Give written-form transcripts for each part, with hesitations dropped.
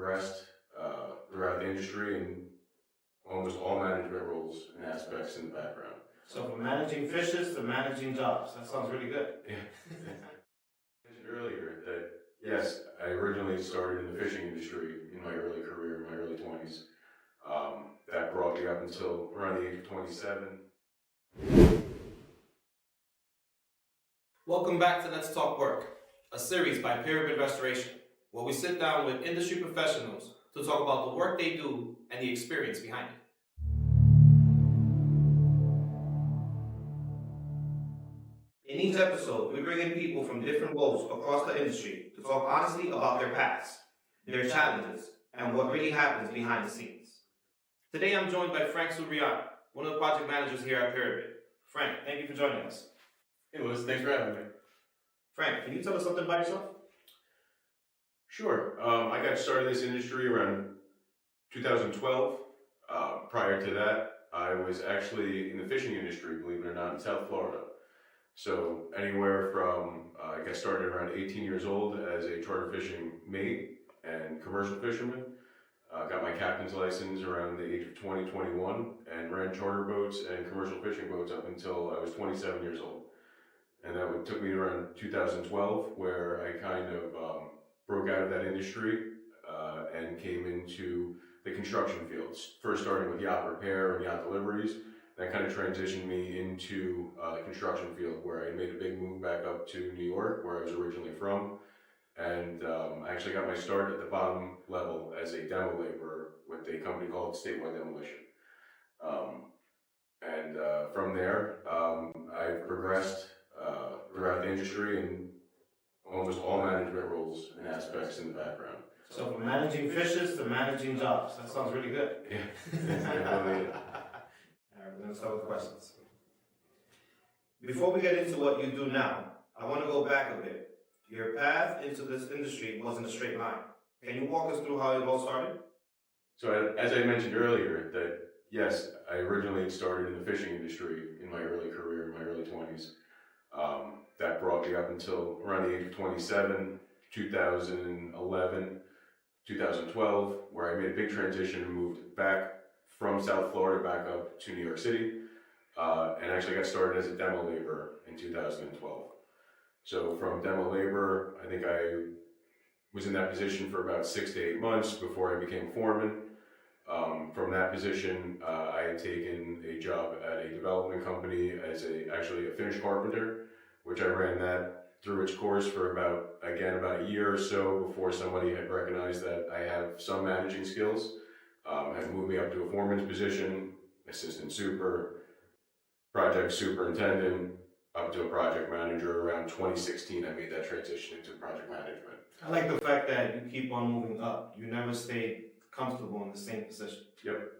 progressed throughout the industry in almost all management roles and aspects in the background. So from managing fishes to managing jobs, that sounds really good. Yeah. I mentioned earlier that, yes, I originally started in the fishing industry in my early career, in my early 20s. That brought me up until around the age of 27. Welcome back to Let's Talk Work, a series by Pyramid Restoration, where we sit down with industry professionals to talk about the work they do and the experience behind it. In each episode, we bring in people from different roles across the industry to talk honestly about their paths, their challenges, and what really happens behind the scenes. Today I'm joined by Frank Suriani, one of the project managers here at Pyramid. Frank, thank you for joining us. Hey, Luis, thanks for having me. Frank, can you tell us something about yourself? Sure. I got started in this industry around 2012. Prior to that, I was actually in the fishing industry, believe it or not, in South Florida. So anywhere from, I got started around 18 years old as a charter fishing mate and commercial fisherman. Got my captain's license around the age of 20, 21, and ran charter boats and commercial fishing boats up until I was 27 years old. And that took me around 2012, where I kind of broke out of that industry and came into the construction fields. First starting with yacht repair and yacht deliveries. That kind of transitioned me into the construction field, where I made a big move back up to New York, where I was originally from. And I actually got my start at the bottom level as a demo laborer with a company called Statewide Demolition. From there, I've progressed throughout the industry in almost all management roles and aspects in the background. So from managing fishes to managing jobs, that sounds really good. Yeah. All right, we're going to start with questions. Before we get into what you do now, I want to go back a bit. Your path into this industry wasn't a straight line. Can you walk us through how it all started? So as I mentioned earlier, that yes, I originally started in the fishing industry in my early career, in my early 20s. That brought me up until around the age of 27, 2011, 2012, where I made a big transition and moved back from South Florida back up to New York City, and actually got started as a demo laborer in 2012. So from demo labor, I think I was in that position for about 6 to 8 months before I became foreman. From that position, I had taken a job at a development company as actually a finished carpenter, which I ran that through its course for about a year or so before somebody had recognized that I have some managing skills, had moved me up to a foreman's position, assistant super, project superintendent, up to a project manager. Around 2016, I made that transition into project management. I like the fact that you keep on moving up. You never stay comfortable in the same position. Yep.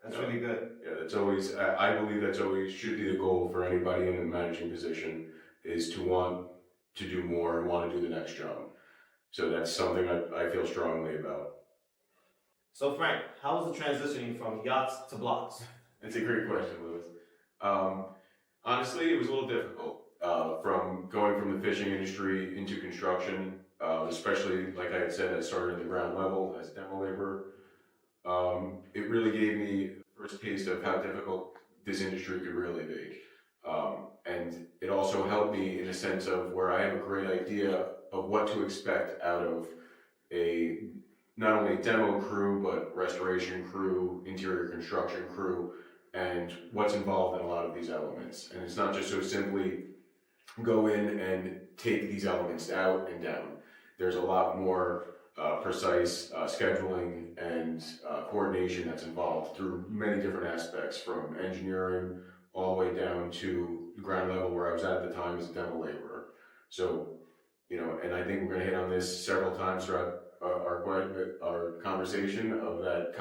That's really good. Yeah, that's always, I believe that's always should be the goal for anybody in a managing position, is to want to do more and want to do the next job. So that's something I feel strongly about. So Frank, how was the transitioning from yachts to blocks? That's a great question, Louis. Honestly, it was a little difficult. From going from the fishing industry into construction, especially, like I had said, I started at the ground level as a demo laborer. It really gave me the first taste of how difficult this industry could really be. And it also helped me in a sense of where I have a great idea of what to expect out of a not only demo crew, but restoration crew, interior construction crew, and what's involved in a lot of these elements. And it's not just so simply go in and take these elements out and down. There's a lot more precise scheduling and coordination that's involved through many different aspects, from engineering all the way down to the ground level where I was at the time as a demo laborer. So, and I think we're going to hit on this several times throughout our conversation of that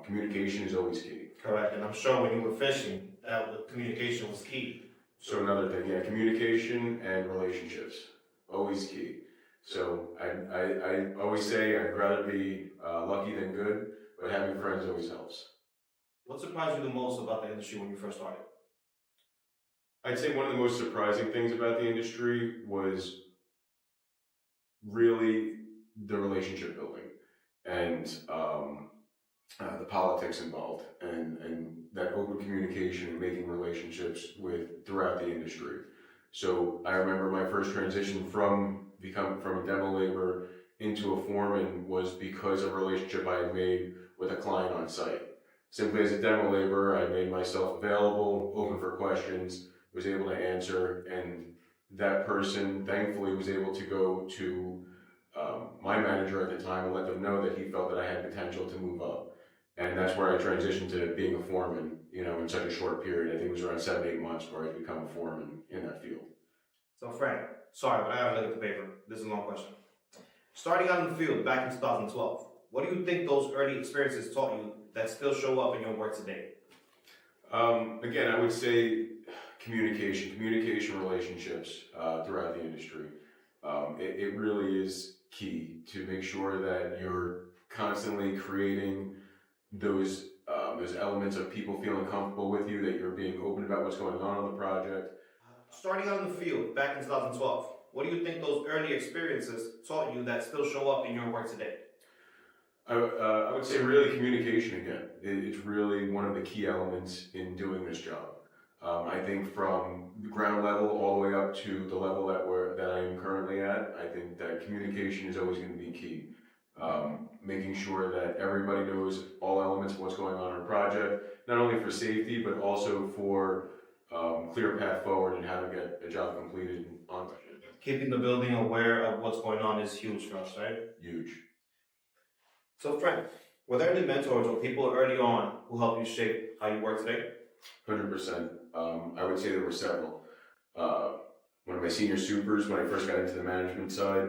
communication is always key. Correct, and I'm sure when you were fishing, that communication was key. So another thing, yeah, communication and relationships, always key. So I always say I'd rather be lucky than good, but having friends always helps. What surprised you the most about the industry when you first started? I'd say one of the most surprising things about the industry was really the relationship building. and the politics involved, and that open communication and making relationships with throughout the industry. So I remember my first transition from a demo laborer into a foreman was because of a relationship I had made with a client on site. Simply as a demo laborer, I made myself available, open for questions, was able to answer, and that person thankfully was able to go to my manager at the time and let them know that he felt that I had potential to move up. And that's where I transitioned to being a foreman, in such a short period. I think it was around 7, 8 months where I become a foreman in that field. So Frank, sorry, but I gotta look at the paper. This is a long question. Starting out in the field back in 2012, what do you think those early experiences taught you that still show up in your work today? Again, I would say communication, relationships throughout the industry. It really is key to make sure that you're constantly creating those elements of people feeling comfortable with you, that you're being open about what's going on the project. Starting out in the field back in 2012, what do you think those early experiences taught you that still show up in your work today? I would say really communication again. It's really one of the key elements in doing this job. I think from the ground level all the way up to the level that I am currently at, I think that communication is always going to be key. Making sure that everybody knows all elements of what's going on in a project, not only for safety, but also for clear path forward and how to get a job completed on budget. Keeping the building aware of what's going on is huge for us, right? Huge. So Frank, were there any mentors or people early on who helped you shape how you work today? 100%. I would say there were several. One of my senior supers, when I first got into the management side,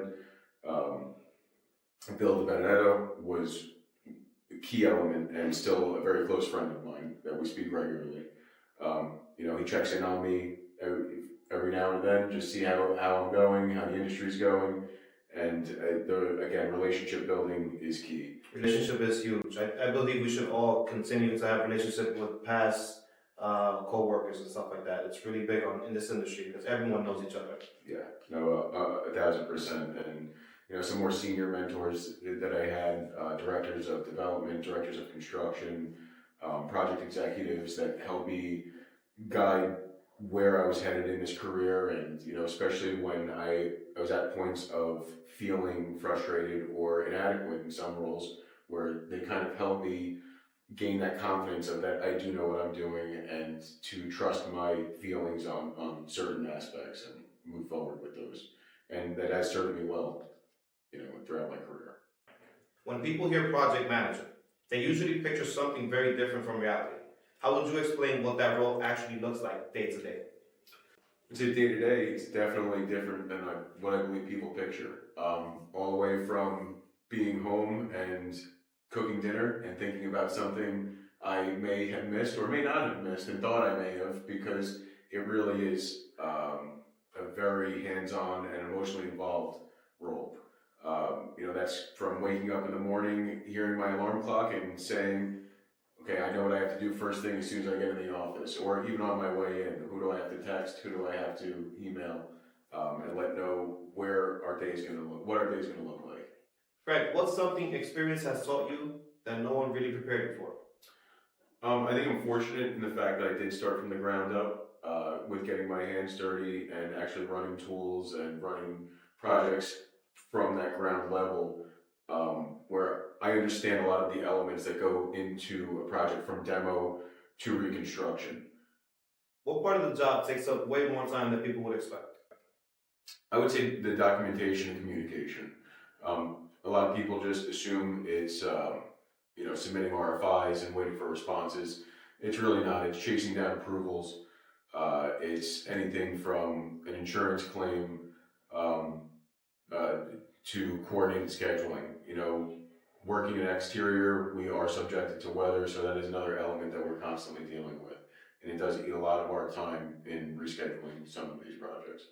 Bill DiBenedetto, was a key element and still a very close friend of mine that we speak regularly. He checks in on me every now and then, just see how I'm going, how the industry's going, and again, relationship building is key. Relationship is huge. I believe we should all continue to have relationship with past co-workers and stuff like that. It's really big in this industry because everyone knows each other. Yeah, no, 1,000%. And some more senior mentors that I had, directors of development, directors of construction, project executives that helped me guide where I was headed in this career, and especially when I was at points of feeling frustrated or inadequate in some roles, where they kind of helped me gain that confidence of that I do know what I'm doing and to trust my feelings on certain aspects and move forward with those. And that has served me well, throughout my career. When people hear project manager, they usually picture something very different from reality. How would you explain what that role actually looks like day to day? I'd say day to day, it's definitely different than what I believe people picture. All the way from being home and cooking dinner and thinking about something I may have missed or may not have missed and thought I may have, because it really is a very hands-on and emotionally involved role. That's from waking up in the morning, hearing my alarm clock and saying, okay, I know what I have to do first thing as soon as I get in the office, or even on my way in. Who do I have to text? Who do I have to email? And let know what our day's going to look like. Frank, what's something experience has taught you that no one really prepared you for? I think I'm fortunate in the fact that I did start from the ground up with getting my hands dirty and actually running tools and running projects from that ground level, where I understand a lot of the elements that go into a project from demo to reconstruction. What part of the job takes up way more time than people would expect? I would say the documentation and communication. A lot of people just assume it's submitting RFIs and waiting for responses. It's really not. It's chasing down approvals. It's anything from an insurance claim to coordinated scheduling. Working in exterior, we are subjected to weather, so that is another element that we're constantly dealing with. And it does eat a lot of our time in rescheduling some of these projects.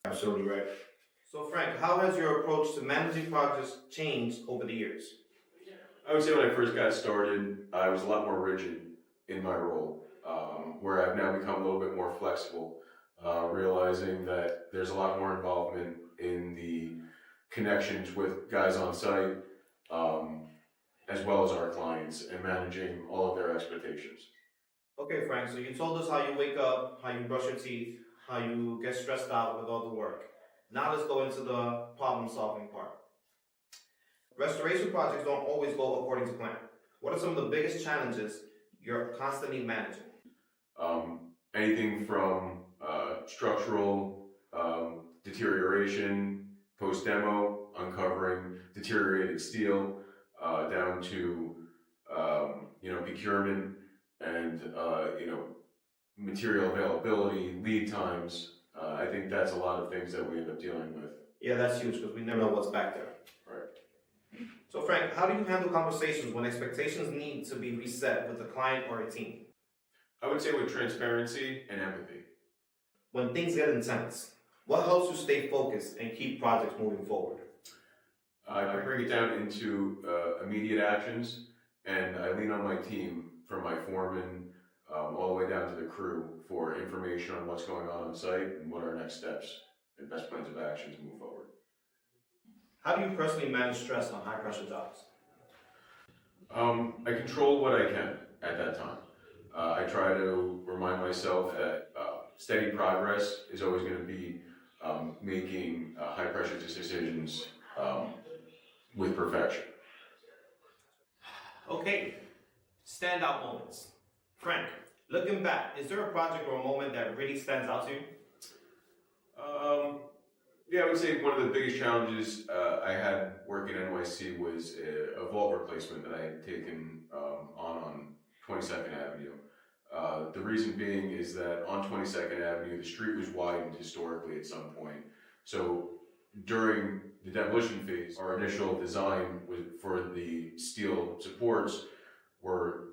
Absolutely right. So Frank, how has your approach to managing projects changed over the years? I would say when I first got started, I was a lot more rigid in my role, where I've now become a little bit more flexible, realizing that there's a lot more involvement in the connections with guys on site, as well as our clients, and managing all of their expectations. Okay, Frank, so you told us how you wake up, how you brush your teeth, how you get stressed out with all the work. Now let's go into the problem solving part. Restoration projects don't always go according to plan. What are some of the biggest challenges you're constantly managing? Anything from structural deterioration, post-demo, uncovering deteriorated steel, down to procurement and material availability, lead times. I think that's a lot of things that we end up dealing with. Yeah, that's huge because we never know what's back there. Right. So Frank, how do you handle conversations when expectations need to be reset with a client or a team? I would say with transparency and empathy. When things get intense, what helps you stay focused and keep projects moving forward? I break it down into immediate actions, and I lean on my team, from my foreman all the way down to the crew, for information on what's going on site and what our next steps and best plans of action to move forward. How do you personally manage stress on high pressure jobs? I control what I can at that time. I try to remind myself that steady progress is always going to be making high pressure decisions with perfection. Okay, standout moments. Frank, looking back, is there a project or a moment that really stands out to you? Yeah, I would say one of the biggest challenges I had working at NYC was a vault replacement that I had taken on 22nd Avenue. The reason being is that on 22nd Avenue, the street was widened historically at some point. So during the demolition phase, our initial design was for the steel supports were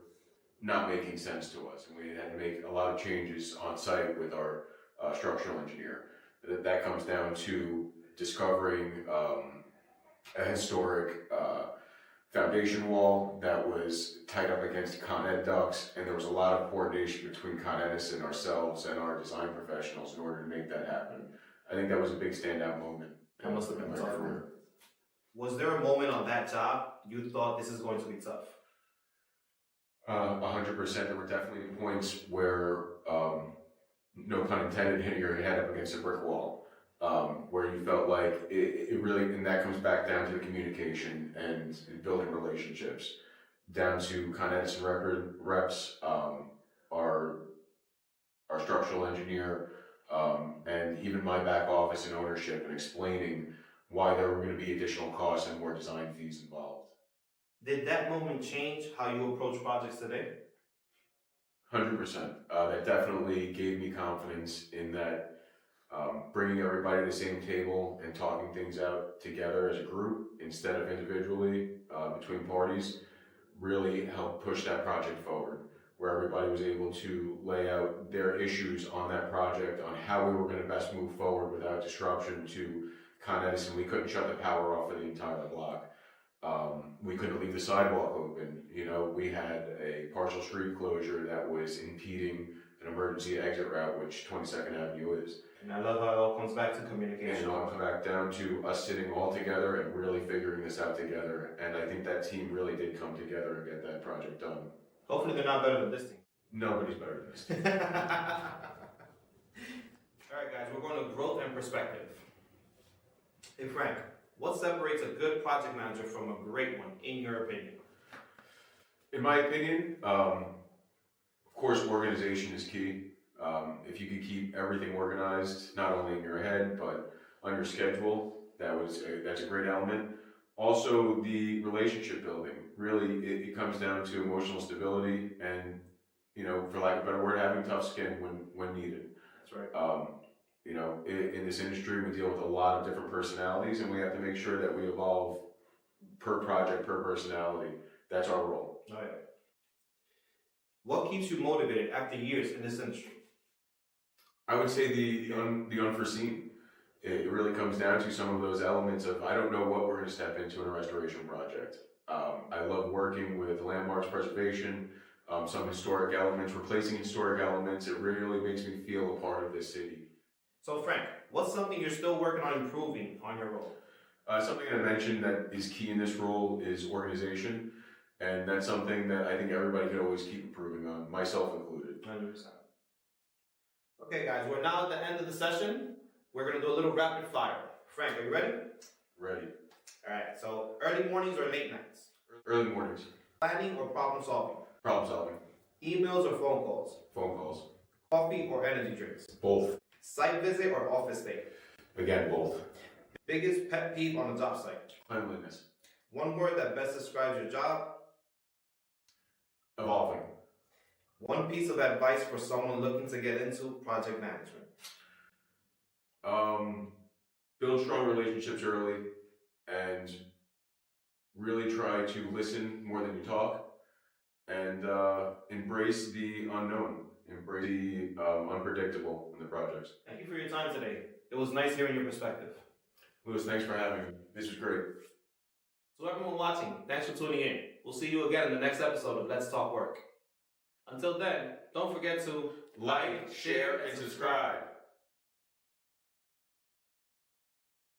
not making sense to us, and we had to make a lot of changes on site with our structural engineer. That comes down to discovering a historic foundation wall that was tied up against Con Ed ducts, and there was a lot of coordination between Con Edison, ourselves, and our design professionals in order to make that happen. I think that was a big standout moment. That must have been a tough one. Was there a moment on that job you thought this is going to be tough? 100%. There were definitely points where, no pun intended, hitting your head up against a brick wall, where you felt like it really, and that comes back down to the communication and building relationships, down to Con Edison reps, our structural engineer, and even my back office and ownership, and explaining why there were going to be additional costs and more design fees involved. Did that moment change how you approach projects today? 100%. That definitely gave me confidence in that bringing everybody to the same table and talking things out together as a group instead of individually between parties really helped push that project forward, where everybody was able to lay out their issues on that project, on how we were going to best move forward without disruption to Con Edison. We couldn't shut the power off for the entire block. We couldn't leave the sidewalk open. We had a partial street closure that was impeding an emergency exit route, which 22nd Avenue is. And I love how it all comes back to communication. And it all comes back down to us sitting all together and really figuring this out together. And I think that team really did come together and get that project done. Hopefully they're not better than this team. Nobody's better than this team. All right, guys, we're going to growth and perspective. Hey, Frank, what separates a good project manager from a great one, in your opinion? In my opinion, of course, organization is key. If you could keep everything organized, not only in your head, but on your schedule, that's a great element. Also, the relationship building. Really, it comes down to emotional stability and, for lack of a better word, having tough skin when needed. That's right. In this industry, we deal with a lot of different personalities, and we have to make sure that we evolve per project, per personality. That's our role. Oh, yeah. What keeps you motivated after years in this industry? I would say the unforeseen. It really comes down to some of those elements of, I don't know what we're going to step into in a restoration project. I love working with landmarks preservation, some historic elements, replacing historic elements. It really makes me feel a part of this city. So Frank, what's something you're still working on improving on your role? Something I mentioned that is key in this role is organization. And that's something that I think everybody could always keep improving on, myself included. 100%. Okay, guys, we're now at the end of the session. We're going to do a little rapid fire. Frank, are you ready? Ready. All right, so early mornings or late nights? Early mornings. Planning or problem solving? Problem solving. Emails or phone calls? Phone calls. Coffee or energy drinks? Both. Site visit or office stay? Again, both. Biggest pet peeve on a job site? Cleanliness. One word that best describes your job? Evolving. One piece of advice for someone looking to get into project management? Build strong relationships early and really try to listen more than you talk, and embrace the unknown, embrace the unpredictable in the projects. Thank you for your time today. It was nice hearing your perspective. Louis, thanks for having me. This was great. So everyone watching, thanks for tuning in. We'll see you again in the next episode of Let's Talk Work. Until then, don't forget to Like, share, and subscribe.